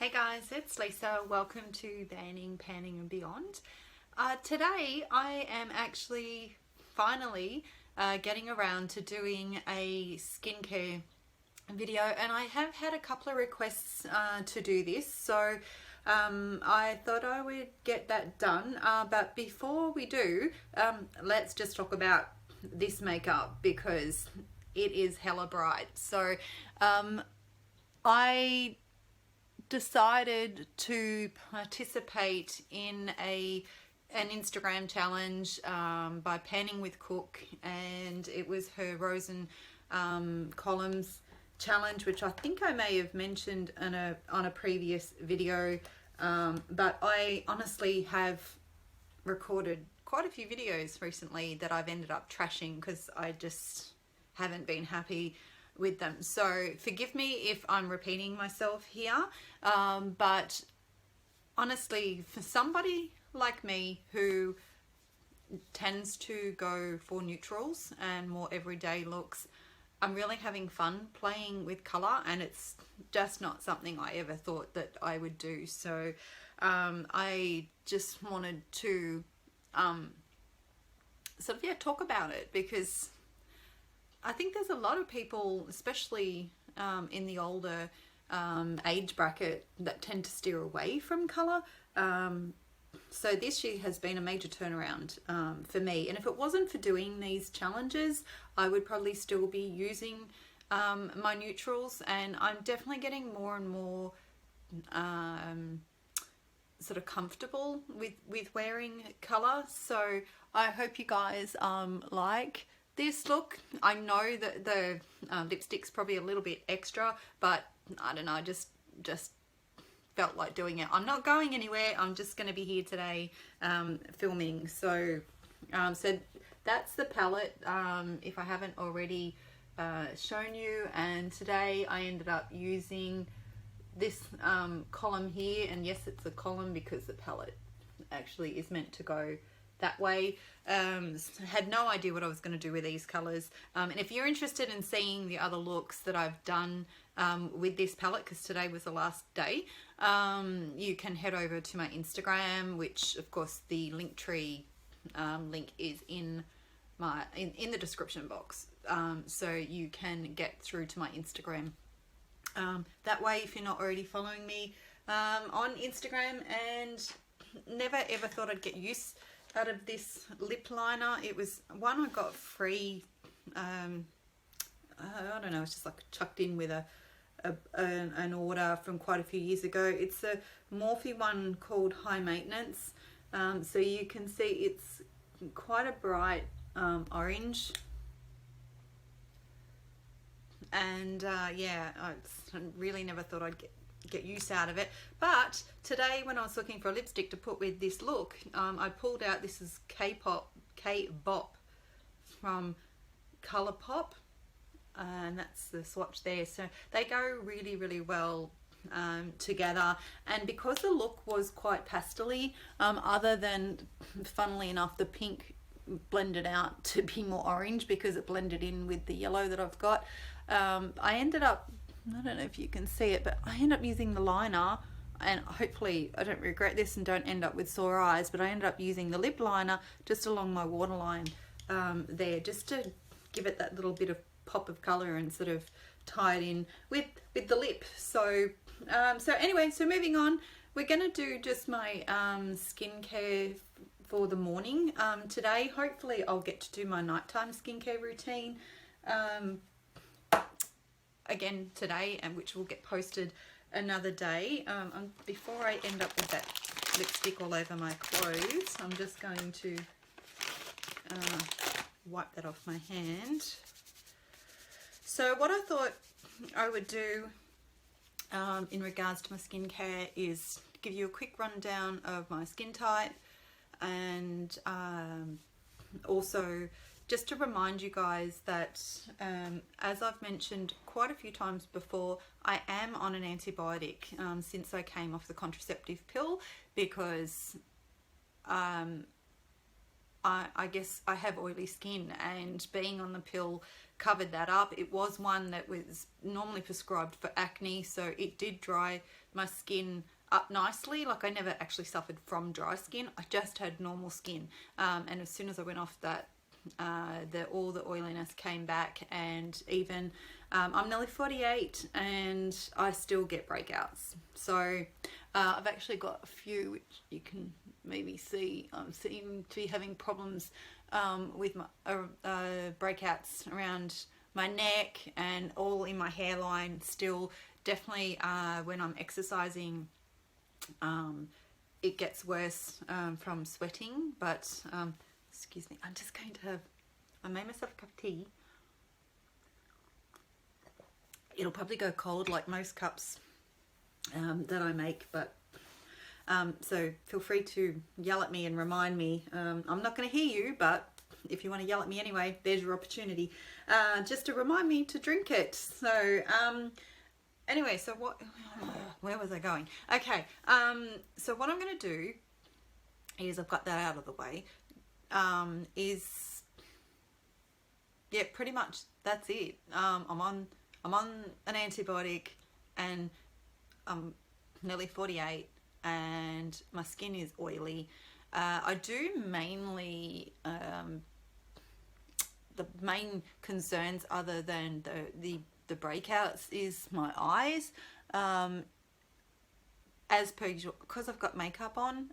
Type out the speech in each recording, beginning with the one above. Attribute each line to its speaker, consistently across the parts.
Speaker 1: Hey guys, it's Lisa. Welcome to Banning, Panning and Beyond. Today I am actually finally getting around to doing a skincare video, and I have had a couple of requests to do this, so I thought I would get that done. But before we do, let's just talk about this makeup because it is hella bright. So I decided to participate in an Instagram challenge by Panning with Cook, and it was her Rose and Columns challenge, which I think I may have mentioned on a previous video, but I honestly have recorded quite a few videos recently that I've ended up trashing because I just haven't been happy with them. So forgive me if I'm repeating myself here, but honestly, for somebody like me who tends to go for neutrals and more everyday looks, I'm really having fun playing with colour, and it's just not something I ever thought that I would do. So I just wanted to talk about it, because I think there's a lot of people, especially in the older age bracket, that tend to steer away from colour. So this year has been a major turnaround for me. And if it wasn't for doing these challenges, I would probably still be using my neutrals. And I'm definitely getting more and more sort of comfortable with wearing colour. So I hope you guys like this look. I know that the lipstick's probably a little bit extra, but I don't know, I just felt like doing it. I'm not going anywhere. I'm just going to be here today filming. So so that's the palette, if I haven't already shown you. And today I ended up using this column here, and yes, it's a column because the palette actually is meant to go that way. Had no idea what I was going to do with these colors, and if you're interested in seeing the other looks that I've done with this palette, because today was the last day, you can head over to my Instagram, which of course the Linktree link is in the description box, so you can get through to my Instagram that way if you're not already following me on Instagram. And never ever thought I'd get use out of this lip liner. It was one I got free. I don't know, it's just like chucked in with an order from quite a few years ago. It's a Morphe one called High Maintenance. So you can see it's quite a bright orange. And yeah, I really never thought I'd get use out of it. But today when I was looking for a lipstick to put with this look, I pulled out, this is K-Bop from Colourpop, and that's the swatch there. So they go really, really well together. And because the look was quite pastel-y, other than, funnily enough, the pink blended out to be more orange because it blended in with the yellow that I've got, I ended up, I don't know if you can see it, but I ended up using the liner, and hopefully I don't regret this and don't end up with sore eyes, but I ended up using the lip liner just along my waterline there, just to give it that little bit of pop of colour and sort of tie it in with the lip. So so anyway, so moving on, we're going to do just my skincare for the morning today. Hopefully I'll get to do my nighttime skincare routine again today, and which will get posted another day. Before I end up with that lipstick all over my clothes, I'm just going to wipe that off my hand. So what I thought I would do in regards to my skincare is give you a quick rundown of my skin type, and also just to remind you guys that, as I've mentioned quite a few times before, I am on an antibiotic since I came off the contraceptive pill, because I guess I have oily skin, and being on the pill covered that up. It was one that was normally prescribed for acne, so it did dry my skin up nicely. Like I never actually suffered from dry skin, I just had normal skin, and as soon as I went off that, all the oiliness came back. And even I'm nearly 48 and I still get breakouts. So I've actually got a few which you can maybe see. I seem to be having problems with my breakouts around my neck and all in my hairline still. Definitely when I'm exercising, it gets worse from sweating. But excuse me, I'm just going to have, I made myself a cup of tea. It'll probably go cold like most cups that I make, but so feel free to yell at me and remind me. I'm not going to hear you, but if you want to yell at me anyway, there's your opportunity, just to remind me to drink it. So anyway, so where was I going? Okay, so what I'm going to do is, I've got that out of the way, is, yeah, pretty much that's it. I'm on an antibiotic and I'm nearly 48 and my skin is oily. I do mainly, the main concerns other than the breakouts is my eyes. As per usual, because I've got makeup on,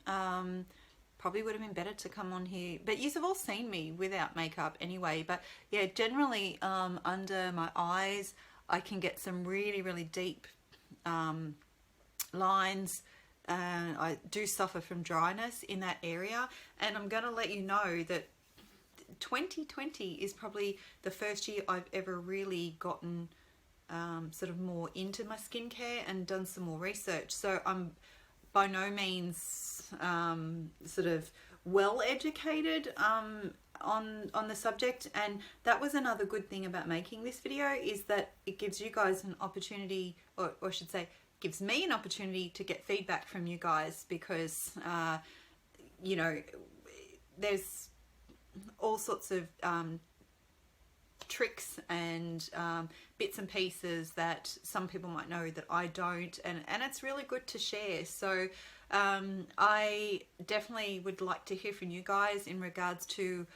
Speaker 1: probably would have been better to come on here, but you have all seen me without makeup anyway. But yeah, generally under my eyes I can get some really deep lines. I do suffer from dryness in that area, and I'm going to let you know that 2020 is probably the first year I've ever really gotten sort of more into my skincare and done some more research. So I'm by no means sort of well educated on the subject, and that was another good thing about making this video, is that it gives you guys an opportunity, or I should say gives me an opportunity to get feedback from you guys, because you know, there's all sorts of tricks and bits and pieces that some people might know that I don't, and it's really good to share. So I definitely would like to hear from you guys in regards to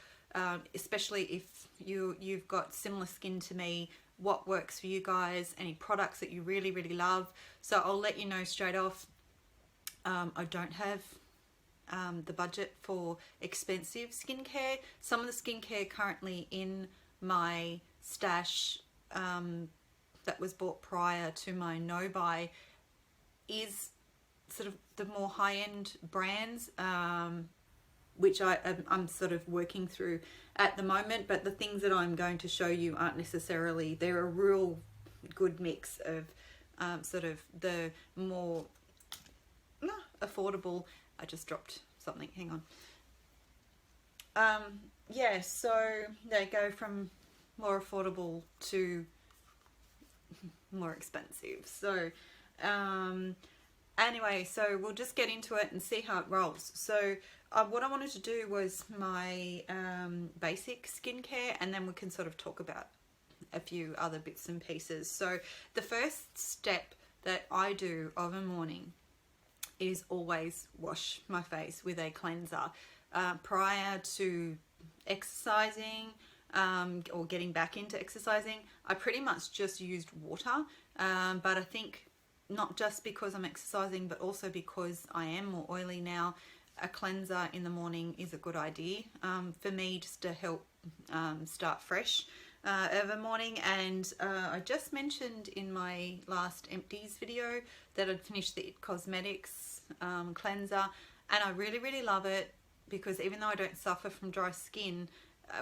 Speaker 1: especially if you've got similar skin to me, what works for you guys, any products that you really love. So I'll let you know straight off, I don't have the budget for expensive skincare. Some of the skincare currently in my stash that was bought prior to my no buy is sort of the more high-end brands, which I'm sort of working through at the moment. But the things that I'm going to show you aren't necessarily, they're a real good mix of sort of the more affordable. I just dropped something, hang on. Yeah, so they go from more affordable to more expensive. So anyway, so we'll just get into it and see how it rolls. So what I wanted to do was my basic skincare, and then we can sort of talk about a few other bits and pieces. So the first step that I do of a morning is always wash my face with a cleanser. Prior to exercising or getting back into exercising, I pretty much just used water, but I think not just because I'm exercising, but also because I am more oily now, a cleanser in the morning is a good idea for me, just to help start fresh of a morning. And I just mentioned in my last empties video that I'd finished the It Cosmetics cleanser, and I really love it, because even though I don't suffer from dry skin,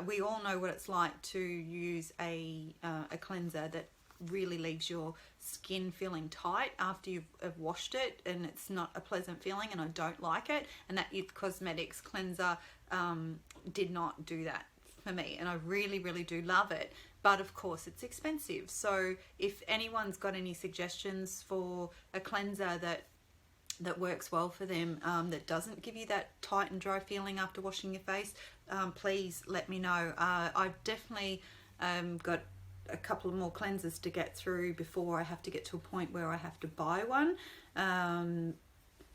Speaker 1: we all know what it's like to use a cleanser that really leaves your skin feeling tight after you've washed it, and it's not a pleasant feeling, and I don't like it. And that It Cosmetics cleanser did not do that for me, and I really do love it. But of course it's expensive, so if anyone's got any suggestions for a cleanser that works well for them, that doesn't give you that tight and dry feeling after washing your face, please let me know. I've definitely got a couple of more cleansers to get through before I have to get to a point where I have to buy one.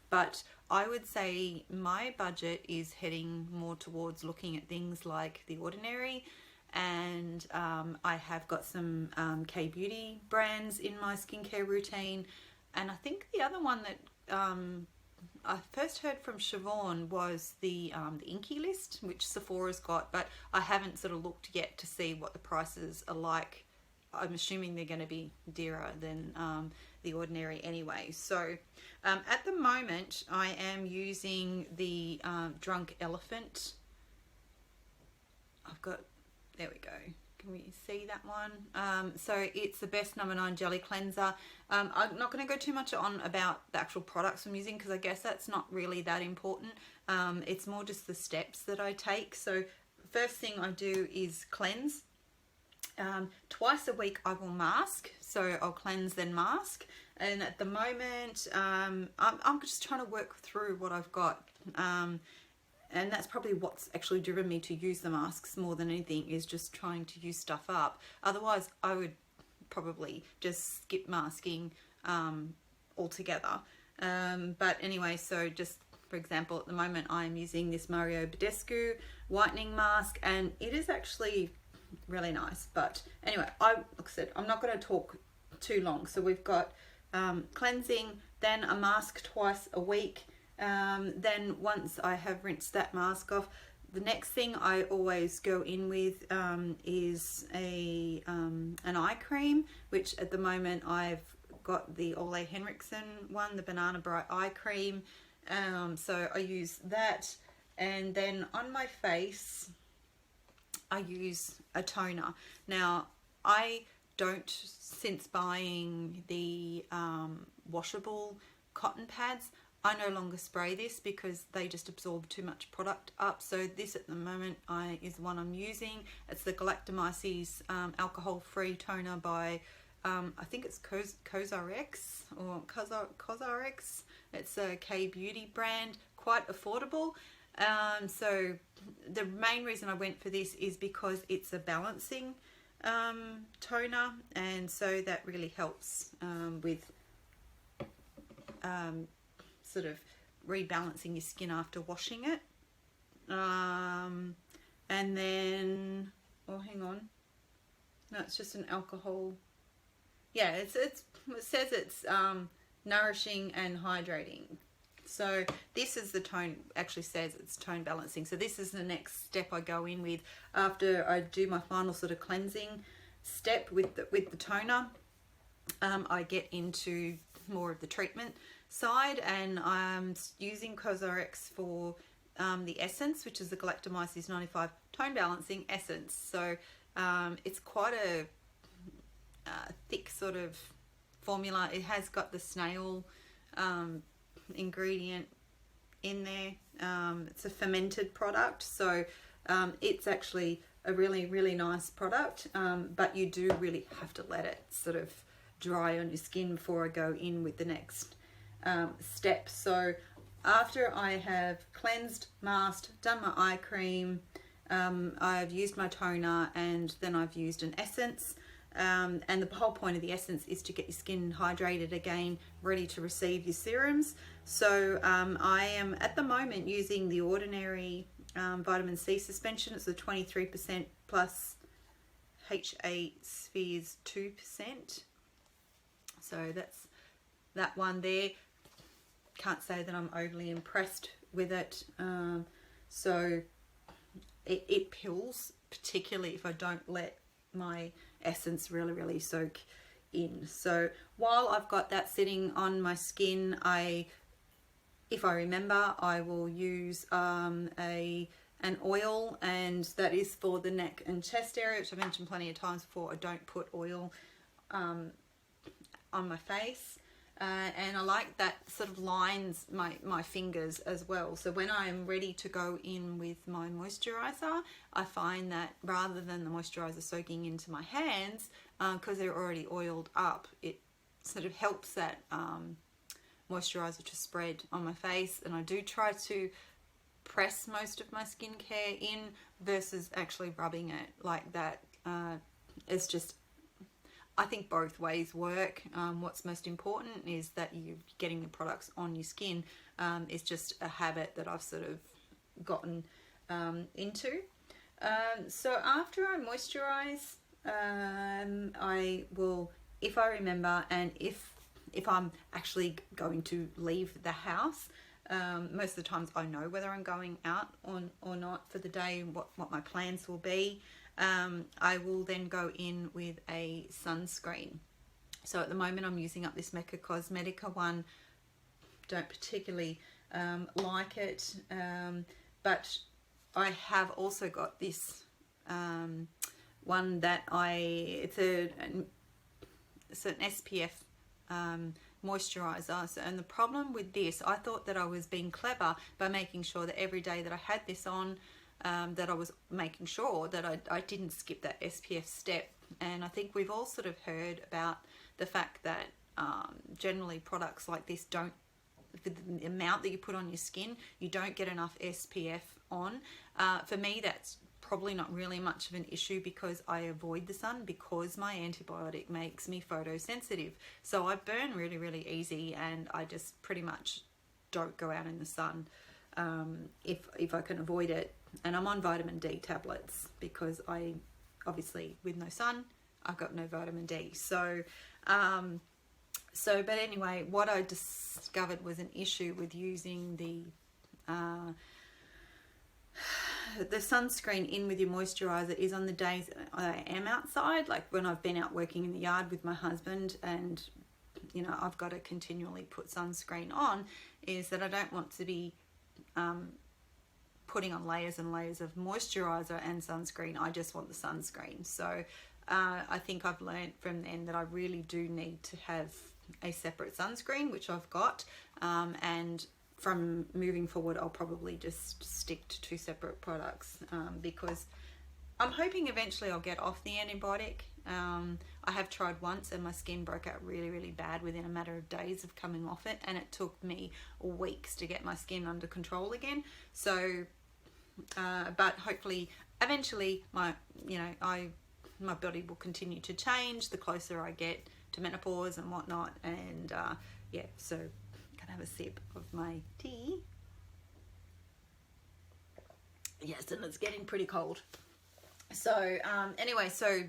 Speaker 1: But I would say my budget is heading more towards looking at things like The Ordinary, and I have got some K-beauty brands in my skincare routine, and I think the other one that I first heard from Siobhan was the Inky List, which Sephora's got, but I haven't sort of looked yet to see what the prices are like. I'm assuming they're going to be dearer than The Ordinary anyway. So at the moment I am using the Drunk Elephant. I've got, there we go. Can we see that one? So it's the Best No. 9 Jelly Cleanser. I'm not going to go too much on about the actual products I'm using because I guess that's not really that important. It's more just the steps that I take. So first thing I do is cleanse. Twice a week I will mask, so I'll cleanse then mask, and at the moment I'm just trying to work through what I've got, and that's probably what's actually driven me to use the masks more than anything, is just trying to use stuff up. Otherwise I would probably just skip masking altogether, but anyway, so just for example, at the moment I'm using this Mario Badescu whitening mask, and it is actually really nice. But anyway, like I said, I'm not going to talk too long. So we've got cleansing, then a mask twice a week. Then once I have rinsed that mask off, the next thing I always go in with is an eye cream, which at the moment I've got the Ole Henriksen one, the Banana Bright Eye Cream. So I use that, and then on my face I use a toner. Now I don't, since buying the washable cotton pads, I no longer spray this because they just absorb too much product up. So this at the moment is the one I'm using. It's the Galactomyces alcohol-free toner by I think it's CosRx or CosRx. It's a K-beauty brand, quite affordable. So the main reason I went for this is because it's a balancing toner, and so that really helps with sort of rebalancing your skin after washing it. And then, oh hang on, no, it's just an alcohol. Yeah, it says it's nourishing and hydrating. So this is the tone, actually says it's tone balancing. So this is the next step I go in with after I do my final sort of cleansing step with the toner. I get into more of the treatment side, and I'm using CosRx for the essence, which is the Galactomyces 95 tone balancing essence. So it's quite a thick sort of formula. It has got the snail ingredient in there. It's a fermented product, so it's actually a really nice product, but you do really have to let it sort of dry on your skin before I go in with the next step. So after I have cleansed, masked, done my eye cream, I've used my toner, and then I've used an essence. And the whole point of the essence is to get your skin hydrated again, ready to receive your serums. So I am at the moment using The Ordinary vitamin C suspension. It's the 23% plus HA spheres 2%. So that's that one there. Can't say that I'm overly impressed with it. So it pills, particularly if I don't let my essence really soak in. So while I've got that sitting on my skin, if I remember, I will use an oil, and that is for the neck and chest area, which I've mentioned plenty of times before. I don't put oil on my face, and I like that sort of lines my fingers as well. So when I'm ready to go in with my moisturizer, I find that rather than the moisturizer soaking into my hands, because they're already oiled up, it sort of helps that moisturizer to spread on my face. And I do try to press most of my skincare in versus actually rubbing it like that. It's just I think both ways work. What's most important is that you're getting the products on your skin. It's just a habit that I've sort of gotten into. So after I moisturize, I will, if I remember, and if I'm actually going to leave the house, most of the times I know whether I'm going out or not for the day, what my plans will be. I will then go in with a sunscreen. So at the moment I'm using up this Mecca Cosmetica one. Don't particularly like it, but I have also got this one that it's an SPF moisturizer. So, and the problem with this, I thought that I was being clever by making sure that every day that I had this on, that I was making sure that I didn't skip that SPF step. And I think we've all sort of heard about the fact that generally products like this don't, the amount that you put on your skin, you don't get enough SPF on. For me, that's probably not really much of an issue because I avoid the sun, because my antibiotic makes me photosensitive. So I burn really, really easy, and I just pretty much don't go out in the sun if I can avoid it. And I'm on vitamin D tablets because I obviously, with no sun, I've got no vitamin D. So but anyway, what I discovered was an issue with using the sunscreen in with your moisturizer is on the days I am outside, like when I've been out working in the yard with my husband and, you know, I've got to continually put sunscreen on, is that I don't want to be putting on layers and layers of moisturizer and sunscreen. I just want the sunscreen. So I think I've learned from then that I really do need to have a separate sunscreen, which I've got, and from moving forward I'll probably just stick to two separate products, because I'm hoping eventually I'll get off the antibiotic. I have tried once and my skin broke out really, really bad within a matter of days of coming off it, and it took me weeks to get my skin under control again. So but hopefully eventually my body will continue to change the closer I get to menopause and whatnot. And yeah, so gonna have a sip of my tea. Yes, and it's getting pretty cold. So anyway, so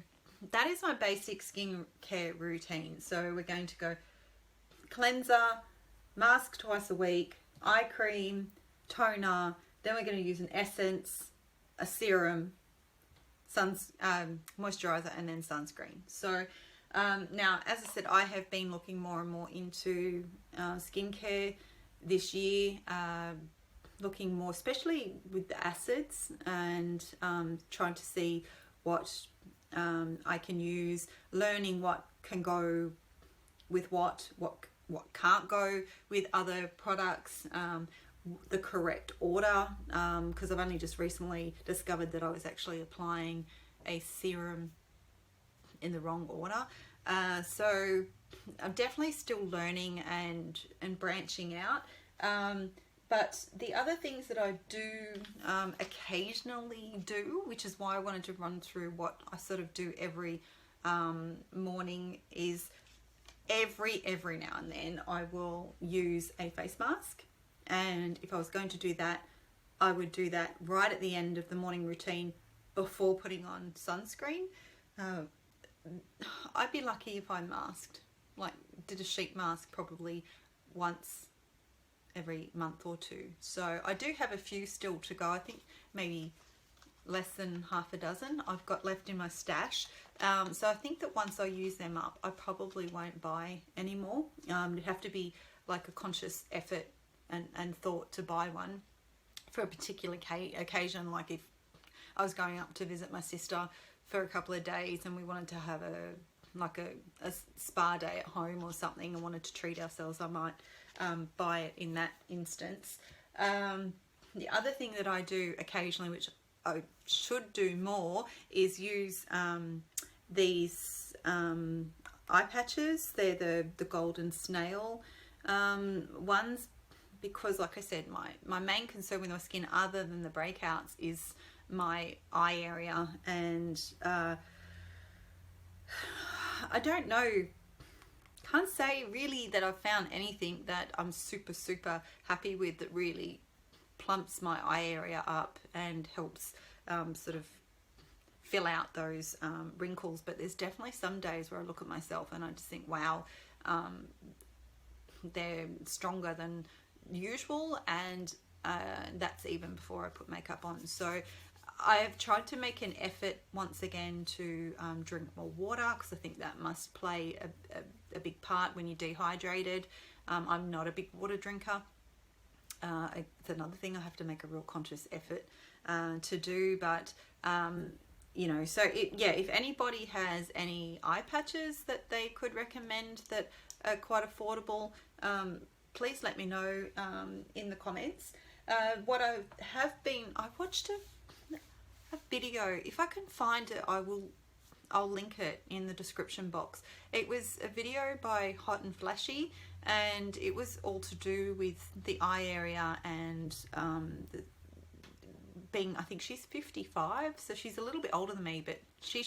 Speaker 1: that is my basic skincare routine. So we're going to go cleanser, mask twice a week, eye cream, toner, then we're going to use an essence, a serum, moisturizer, and then sunscreen. So now, as I said, I have been looking more and more into skincare this year, looking more, especially with the acids, and trying to see what I can use, learning what can go with what can't go with other products, the correct order, because I've only just recently discovered that I was actually applying a serum in the wrong order. So I'm definitely still learning and branching out. But the other things that I do occasionally do, which is why I wanted to run through what I sort of do every morning, is every now and then I will use a face mask. And if I was going to do that, I would do that right at the end of the morning routine before putting on sunscreen. I'd be lucky if I masked, like did a sheet mask probably once every month or two. So I do have a few still to go. I think maybe less than half a dozen I've got left in my stash. So I think that once I use them up, I probably won't buy any more. It'd have to be like a conscious effort and thought to buy one for a particular occasion, like if I was going up to visit my sister for a couple of days and we wanted to have a spa day at home or something and wanted to treat ourselves, I might buy it in that instance. The other thing that I do occasionally, which I should do more, is use these eye patches. They're the golden snail ones, because like I said, my main concern with my skin, other than the breakouts, is my eye area. And I don't know, can't say really that I've found anything that I'm super happy with that really plumps my eye area up and helps sort of fill out those wrinkles. But there's definitely some days where I look at myself and I just think, wow, they're stronger than usual, and that's even before I put makeup on. So I've tried to make an effort once again to drink more water, because I think that must play a big part when you're dehydrated. I'm not a big water drinker. It's another thing I have to make a real conscious effort to do. But you know, so if anybody has any eye patches that they could recommend that are quite affordable, please let me know in the comments. What I watched a video. If I can find it, I'll link it in the description box. It was a video by HotandFlashy, and it was all to do with the eye area and I think she's 55, so she's a little bit older than me, but she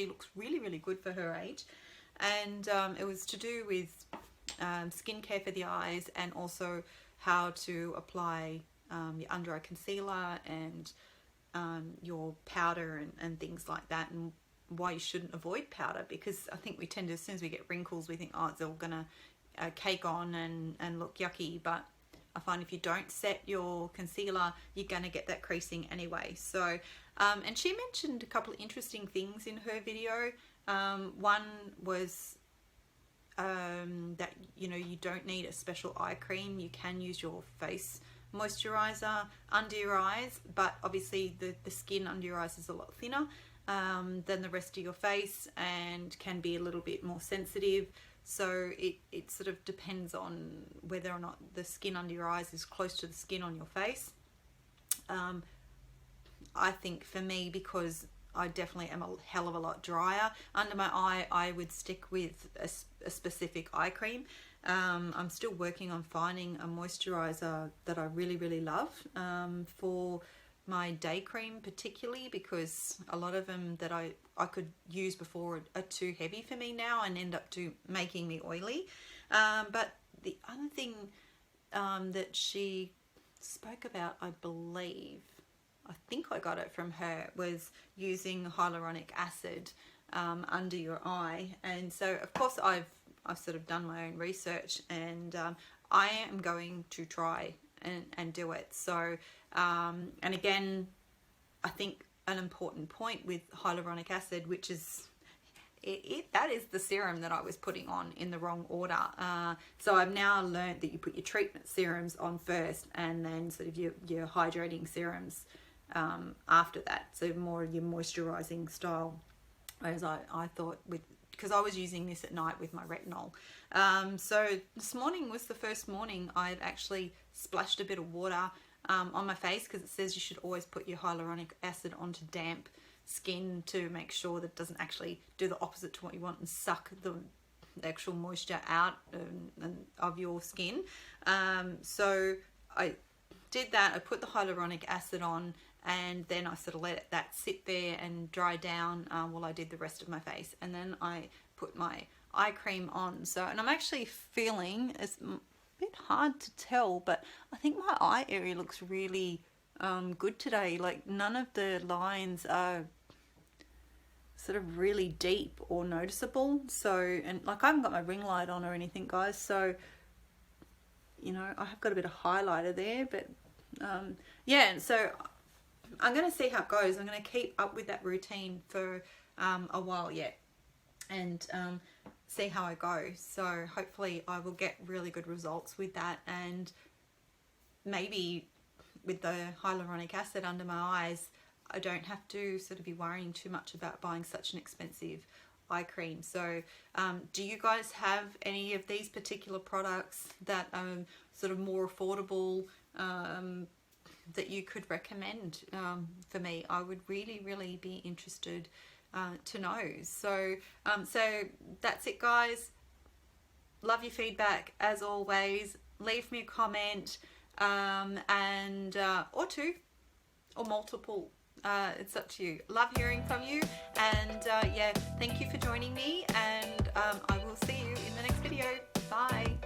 Speaker 1: looks really good for her age. And it was to do with skincare for the eyes, and also how to apply your under eye concealer and your powder and things like that, and why you shouldn't avoid powder, because I think we tend to, as soon as we get wrinkles, we think, oh, it's all gonna cake on and look yucky. But I find if you don't set your concealer, you're gonna get that creasing anyway. So and she mentioned a couple of interesting things in her video. One was that, you know, you don't need a special eye cream. You can use your face moisturizer under your eyes, but obviously the skin under your eyes is a lot thinner than the rest of your face, and can be a little bit more sensitive. So it sort of depends on whether or not the skin under your eyes is close to the skin on your face. I think for me, because I definitely am a hell of a lot drier under my eye, I would stick with a specific eye cream. I'm still working on finding a moisturizer that I really love for my day cream, particularly because a lot of them that I could use before are too heavy for me now and end up making me oily. But the other thing that she spoke about, I think I got it from her, was using hyaluronic acid under your eye. And so of course I've sort of done my own research, and I am going to try and do it. So and again, I think an important point with hyaluronic acid, which is that is the serum that I was putting on in the wrong order. So I've now learned that you put your treatment serums on first, and then sort of your hydrating serums after that. So more your moisturizing style, whereas I thought, because I was using this at night with my retinol. So this morning was the first morning I've actually splashed a bit of water on my face, because it says you should always put your hyaluronic acid onto damp skin to make sure that it doesn't actually do the opposite to what you want and suck the actual moisture out of your skin. So I did that. I put the hyaluronic acid on, and then I sort of let that sit there and dry down while I did the rest of my face. And then I put my eye cream on. So, and I'm actually feeling, it's a bit hard to tell, but I think my eye area looks really good today. Like, none of the lines are sort of really deep or noticeable. So, and like, I haven't got my ring light on or anything, guys. So, you know, I have got a bit of highlighter there, but yeah. And so I'm going to see how it goes. I'm going to keep up with that routine for a while yet, and see how I go. So hopefully I will get really good results with that, and maybe with the hyaluronic acid under my eyes, I don't have to sort of be worrying too much about buying such an expensive eye cream. So do you guys have any of these particular products that are sort of more affordable that you could recommend for me? I would really be interested to know. So so that's it, guys. Love your feedback as always. Leave me a comment and or two or multiple It's up to you. Love hearing from you, and yeah, thank you for joining me, and I will see you in the next video. Bye.